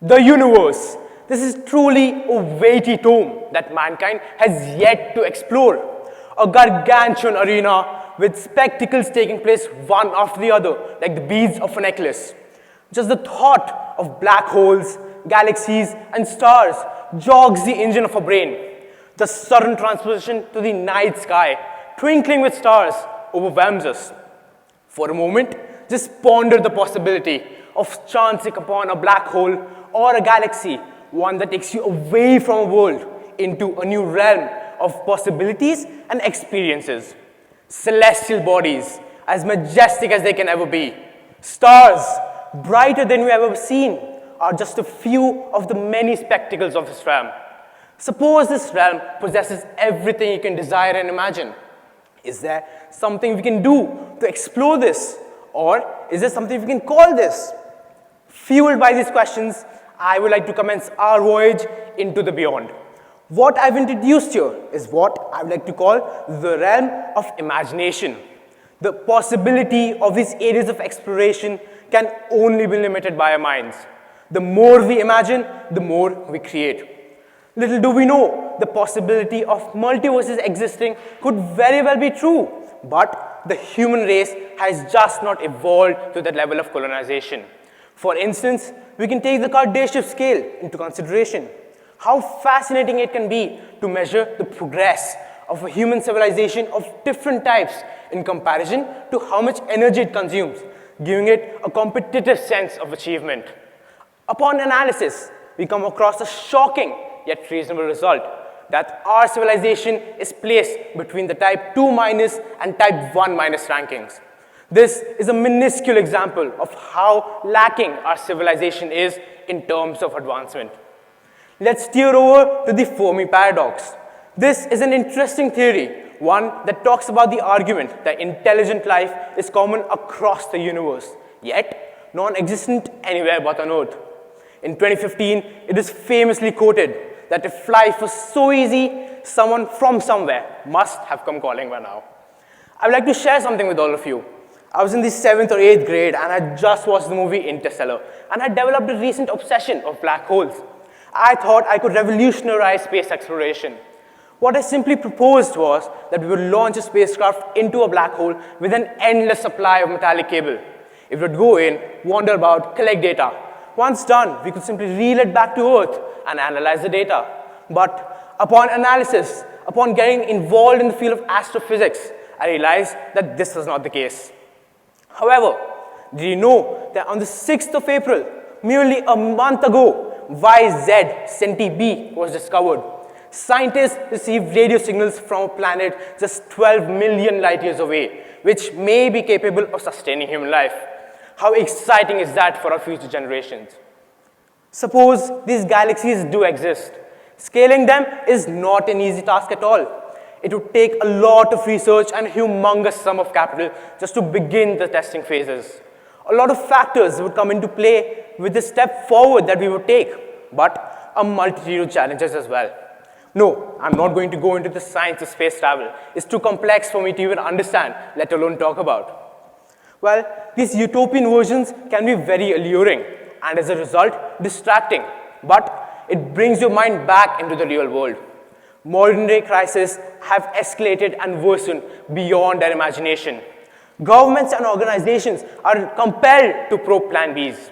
The universe. This is truly a weighty tome that mankind has yet to explore. A gargantuan arena with spectacles taking place one after the other, like the beads of a necklace. Just the thought of black holes, galaxies, and stars jogs the engine of our brain. The sudden transposition to the night sky, twinkling with stars, overwhelms us. For a moment, just ponder the possibility of chancing upon a black hole or a galaxy, one that takes you away from a world into a new realm of possibilities and experiences. Celestial bodies, as majestic as they can ever be. Stars, brighter than we've ever seen, are just a few of the many spectacles of this realm. Suppose this realm possesses everything you can desire and imagine. Is there something we can do to explore this? Or is there something we can call this? Fueled by these questions, I would like to commence our voyage into the beyond. What I've introduced here is what I would like to call the realm of imagination. The possibility of these areas of exploration can only be limited by our minds. The more we imagine, the more we create. Little do we know, the possibility of multiverses existing could very well be true, but the human race has just not evolved to that level of colonization. For instance, we can take the Kardashev scale into consideration. How fascinating it can be to measure the progress of a human civilization of different types in comparison to how much energy it consumes, giving it a competitive sense of achievement. Upon analysis, we come across a shocking yet reasonable result that our civilization is placed between the type 2 minus and type 1 minus rankings. This is a minuscule example of how lacking our civilization is in terms of advancement. Let's steer over to the Fermi paradox. This is an interesting theory, one that talks about the argument that intelligent life is common across the universe, yet non-existent anywhere but on Earth. In 2015, it is famously quoted that if life was so easy, someone from somewhere must have come calling by now. I would like to share something with all of you. I was in the 7th or 8th grade and I just watched the movie Interstellar and had developed a recent obsession of black holes. I thought I could revolutionize space exploration. What I simply proposed was that we would launch a spacecraft into a black hole with an endless supply of metallic cable. It would go in, wander about, collect data. Once done, we could simply reel it back to Earth and analyze the data. But upon analysis, upon getting involved in the field of astrophysics, I realized that this was not the case. However, did you know that on the 6th of April, merely a month ago, YZ Centi b was discovered? Scientists received radio signals from a planet just 12 million light years away, which may be capable of sustaining human life. How exciting is that for our future generations? Suppose these galaxies do exist. Scaling them is not an easy task at all. It would take a lot of research and a humongous sum of capital just to begin the testing phases. A lot of factors would come into play with the step forward that we would take, but a multitude of challenges as well. No, I'm not going to go into the science of space travel. It's too complex for me to even understand, let alone talk about. Well, these utopian versions can be very alluring and as a result, distracting, but it brings your mind back into the real world. Modern day crises have escalated and worsened beyond their imagination. Governments and organizations are compelled to probe Plan Bs.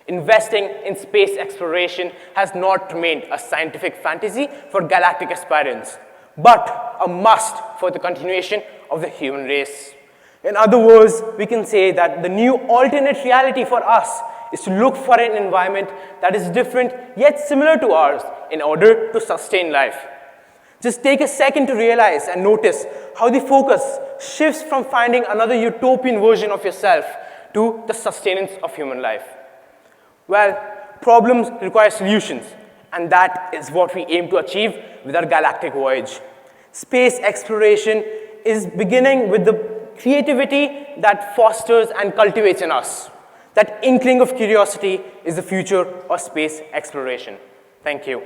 Investing in space exploration has not remained a scientific fantasy for galactic aspirants, but a must for the continuation of the human race. In other words, we can say that the new alternate reality for us is to look for an environment that is different yet similar to ours in order to sustain life. Just take a second to realize and notice how the focus shifts from finding another utopian version of yourself to the sustenance of human life. Well, problems require solutions, and that is what we aim to achieve with our galactic voyage. Space exploration is beginning with the creativity that fosters and cultivates in us. That inkling of curiosity is the future of space exploration. Thank you.